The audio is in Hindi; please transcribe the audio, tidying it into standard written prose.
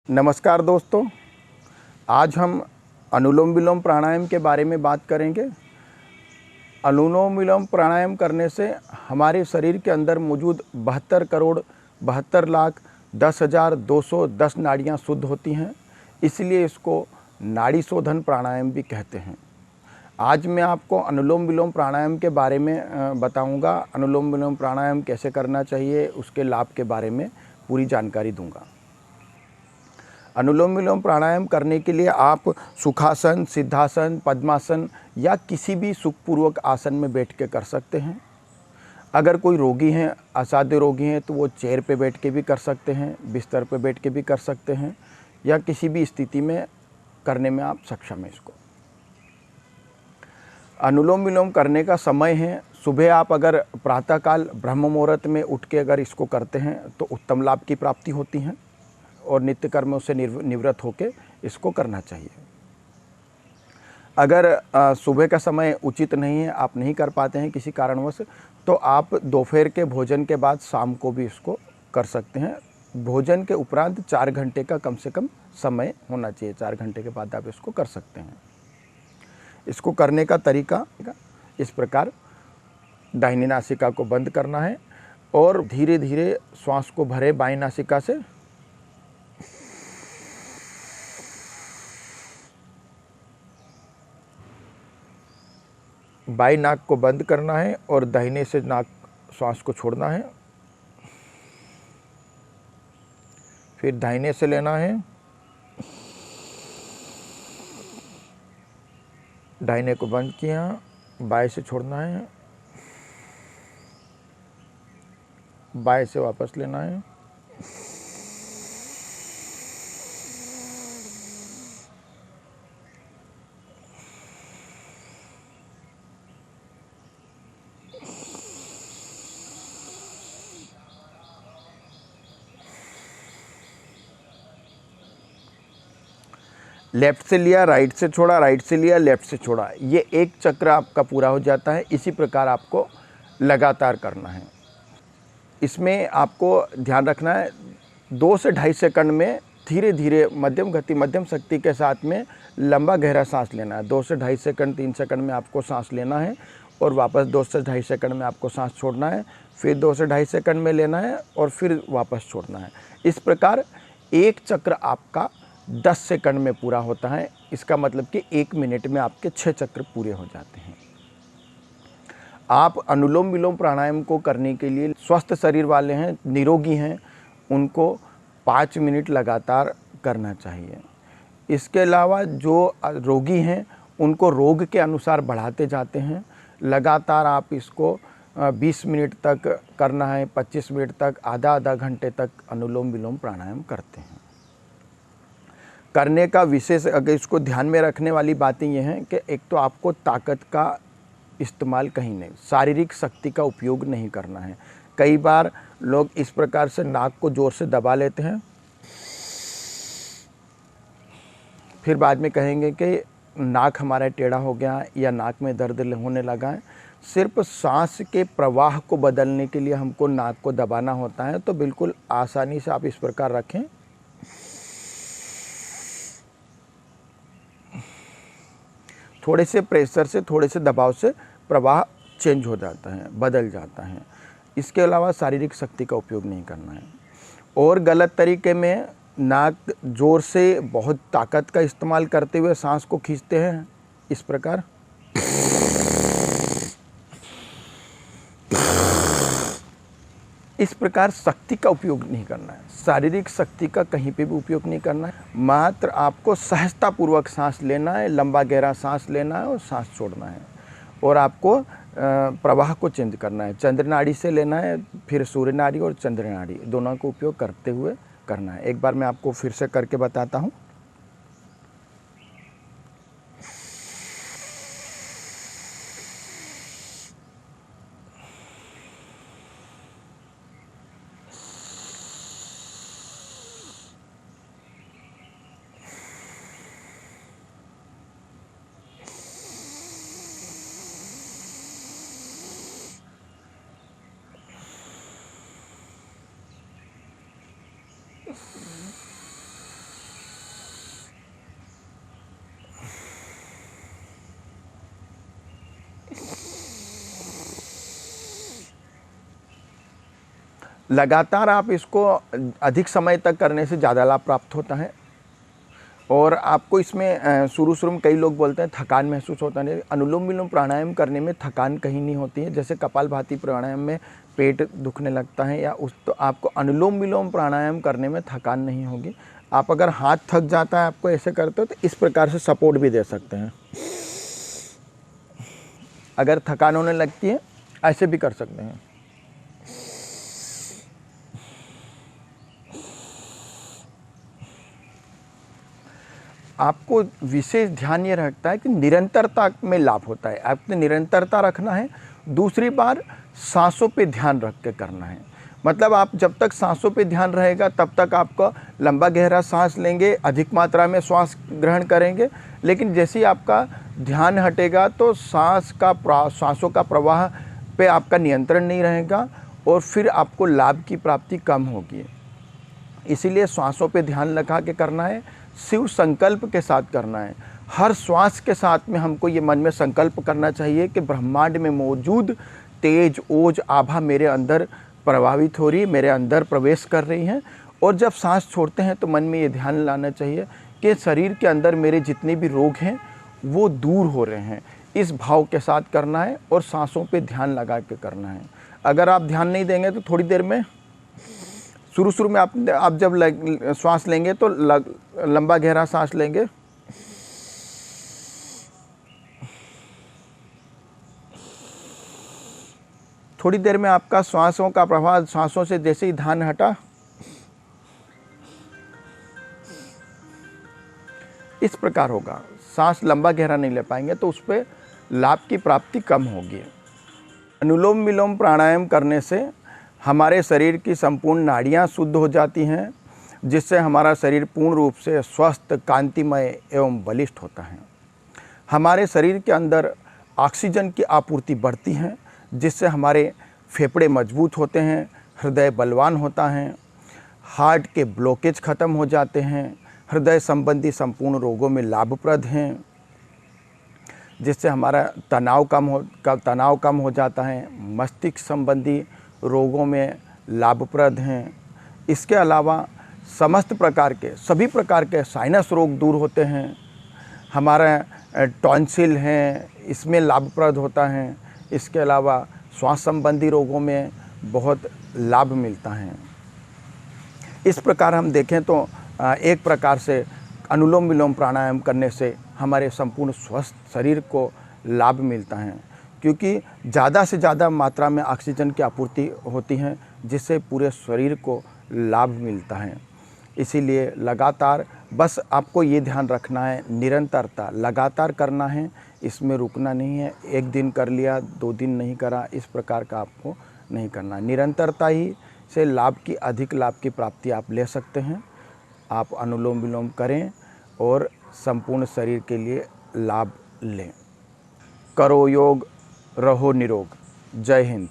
नमस्कार दोस्तों, आज हम अनुलोम विलोम प्राणायाम के बारे में बात करेंगे। अनुलोम विलोम प्राणायाम करने से हमारे शरीर के अंदर मौजूद 72 करोड़ 72 लाख 10,210 नाड़ियाँ शुद्ध होती हैं, इसलिए इसको नाड़ी शोधन प्राणायाम भी कहते हैं। आज मैं आपको अनुलोम विलोम प्राणायाम के बारे में बताऊंगा। अनुलोम विलोम प्राणायाम कैसे करना चाहिए, उसके लाभ के बारे में पूरी जानकारी दूंगा। अनुलोम विलोम प्राणायाम करने के लिए आप सुखासन, सिद्धासन, पद्मासन या किसी भी सुखपूर्वक आसन में बैठ के कर सकते हैं। अगर कोई रोगी हैं, असाध्य रोगी हैं, तो वो चेयर पे बैठ के भी कर सकते हैं, बिस्तर पे बैठ के भी कर सकते हैं, या किसी भी स्थिति में करने में आप सक्षम हैं। इसको अनुलोम विलोम करने का समय है सुबह। आप अगर प्रातःकाल ब्रह्म मुहूर्त में उठ के अगर इसको करते हैं तो उत्तम लाभ की प्राप्ति होती है और नित्य कर्मों से निवृत्त होकर इसको करना चाहिए। अगर सुबह का समय उचित नहीं है, आप नहीं कर पाते हैं किसी कारणवश, तो आप दोपहर के भोजन के बाद शाम को भी इसको कर सकते हैं। भोजन के उपरांत 4 घंटे का कम से कम समय होना चाहिए। 4 घंटे के बाद आप इसको कर सकते हैं। इसको करने का तरीका इस प्रकार, दाहिनी नासिका को बंद करना है और धीरे धीरे श्वास को भरे बाईं नासिका से। बाईं नाक को बंद करना है और दाहिने से नाक श्वास को छोड़ना है। फिर दाहिने से लेना है, दाहिने को बंद किया, बाएं से छोड़ना है, बाएं से वापस लेना है। लेफ्ट से लिया, राइट से छोड़ा, राइट से लिया, लेफ्ट से छोड़ा। ये एक चक्र आपका पूरा हो जाता है। इसी प्रकार आपको लगातार करना है। इसमें आपको ध्यान रखना है 2 से 2.5 सेकंड में धीरे धीरे मध्यम गति मध्यम शक्ति के साथ में लंबा गहरा सांस लेना है। 2 से 2.5 सेकंड 3 सेकंड में आपको सांस लेना है और वापस 2 से 2.5 सेकंड में आपको सांस छोड़ना है। फिर 2 से 2.5 सेकंड में लेना है और फिर वापस छोड़ना है। इस प्रकार एक चक्र आपका 10 सेकंड में पूरा होता है। इसका मतलब कि 1 मिनट में आपके 6 चक्र पूरे हो जाते हैं। आप अनुलोम विलोम प्राणायाम को करने के लिए स्वस्थ शरीर वाले हैं, निरोगी हैं, उनको 5 मिनट लगातार करना चाहिए। इसके अलावा जो रोगी हैं उनको रोग के अनुसार बढ़ाते जाते हैं। लगातार आप इसको 20 मिनट तक करना है, 25 मिनट तक, आधा घंटे तक अनुलोम विलोम प्राणायाम करते हैं। करने का विशेष अगर इसको ध्यान में रखने वाली बातें ये हैं कि एक तो आपको ताकत का इस्तेमाल कहीं नहीं, शारीरिक शक्ति का उपयोग नहीं करना है। कई बार लोग इस प्रकार से नाक को जोर से दबा लेते हैं, फिर बाद में कहेंगे कि नाक हमारा टेढ़ा हो गया या नाक में दर्द होने लगा है। सिर्फ सांस के प्रवाह को बदलने के लिए हमको नाक को दबाना होता है। तो बिल्कुल आसानी से आप इस प्रकार रखें, थोड़े से प्रेशर से, थोड़े से दबाव से प्रवाह चेंज हो जाता है, बदल जाता है। इसके अलावा शारीरिक शक्ति का उपयोग नहीं करना है। और गलत तरीके में नाक जोर से बहुत ताकत का इस्तेमाल करते हुए सांस को खींचते हैं, इस प्रकार। इस प्रकार शक्ति का उपयोग नहीं करना है, शारीरिक शक्ति का कहीं पे भी उपयोग नहीं करना है। मात्र आपको सहजतापूर्वक सांस लेना है, लंबा गहरा सांस लेना है और सांस छोड़ना है। और आपको प्रवाह को चेंज करना है। चंद्र नाड़ी से लेना है, फिर सूर्य नाड़ी और चंद्र नाड़ी दोनों का उपयोग करते हुए करना है। एक बार मैं आपको फिर से करके बताता हूँ। लगातार आप इसको अधिक समय तक करने से ज़्यादा लाभ प्राप्त होता है। और आपको इसमें शुरू में कई लोग बोलते हैं थकान महसूस होता है। अनुलोम विलोम प्राणायाम करने में थकान कहीं नहीं होती है। जैसे कपालभाति प्राणायाम में पेट दुखने लगता है या तो आपको अनुलोम विलोम प्राणायाम करने में थकान नहीं होगी। आप अगर हाथ थक जाता है आपको ऐसे करते हो तो इस प्रकार से सपोर्ट भी दे सकते हैं। अगर थकान होने लगती है ऐसे भी कर सकते हैं। आपको विशेष ध्यान ये रखता है कि निरंतरता में लाभ होता है। आपको निरंतरता रखना है। दूसरी बार सांसों पे ध्यान रख के करना है। मतलब आप जब तक सांसों पे ध्यान रहेगा तब तक आपका लंबा गहरा सांस लेंगे, अधिक मात्रा में श्वास ग्रहण करेंगे। लेकिन जैसे ही आपका ध्यान हटेगा तो सांसों का प्रवाह पे आपका नियंत्रण नहीं रहेगा और फिर आपको लाभ की प्राप्ति कम होगी। इसीलिए श्वासों पे ध्यान लगा के करना है, शिव संकल्प के साथ करना है। हर श्वास के साथ में हमको ये मन में संकल्प करना चाहिए कि ब्रह्मांड में मौजूद तेज ओज आभा मेरे अंदर प्रभावित हो रही है, मेरे अंदर प्रवेश कर रही हैं। और जब सांस छोड़ते हैं तो मन में ये ध्यान लाना चाहिए कि शरीर के अंदर मेरे जितने भी रोग हैं वो दूर हो रहे हैं। इस भाव के साथ करना है और सांसों पे ध्यान लगा के करना है। अगर आप ध्यान नहीं देंगे तो थोड़ी देर में शुरू में आप जब श्वास लेंगे तो लंबा गहरा सांस लेंगे, थोड़ी देर में आपका श्वासों का प्रभाव सांसों से जैसे ही ध्यान हटा इस प्रकार होगा। सांस लंबा गहरा नहीं ले पाएंगे तो उस पर लाभ की प्राप्ति कम होगी। अनुलोम विलोम प्राणायाम करने से हमारे शरीर की संपूर्ण नाड़ियाँ शुद्ध हो जाती हैं, जिससे हमारा शरीर पूर्ण रूप से स्वस्थ, कांतिमय एवं बलिष्ठ होता है। हमारे शरीर के अंदर ऑक्सीजन की आपूर्ति बढ़ती है, जिससे हमारे फेफड़े मजबूत होते हैं, हृदय बलवान होता है, हार्ट के ब्लॉकेज खत्म हो जाते हैं, हृदय संबंधी संपूर्ण रोगों में लाभप्रद हैं, जिससे हमारा तनाव कम हो जाता है, मस्तिष्क संबंधी रोगों में लाभप्रद हैं। इसके अलावा सभी प्रकार के साइनस रोग दूर होते हैं। हमारा टॉन्सिल हैं, इसमें लाभप्रद होता है। इसके अलावा श्वास संबंधी रोगों में बहुत लाभ मिलता है। इस प्रकार हम देखें तो एक प्रकार से अनुलोम विलोम प्राणायाम करने से हमारे संपूर्ण स्वस्थ शरीर को लाभ मिलता है, क्योंकि ज़्यादा से ज़्यादा मात्रा में ऑक्सीजन की आपूर्ति होती है, जिससे पूरे शरीर को लाभ मिलता है। इसीलिए लगातार बस आपको ये ध्यान रखना है, निरंतरता लगातार करना है, इसमें रुकना नहीं है। एक दिन कर लिया, 2 दिन नहीं करा, इस प्रकार का आपको नहीं करना। निरंतरता ही से अधिक लाभ की प्राप्ति आप ले सकते हैं। आप अनुलोम विलोम करें और संपूर्ण शरीर के लिए लाभ लें। करो योग, रहो निरोग। जय हिंद।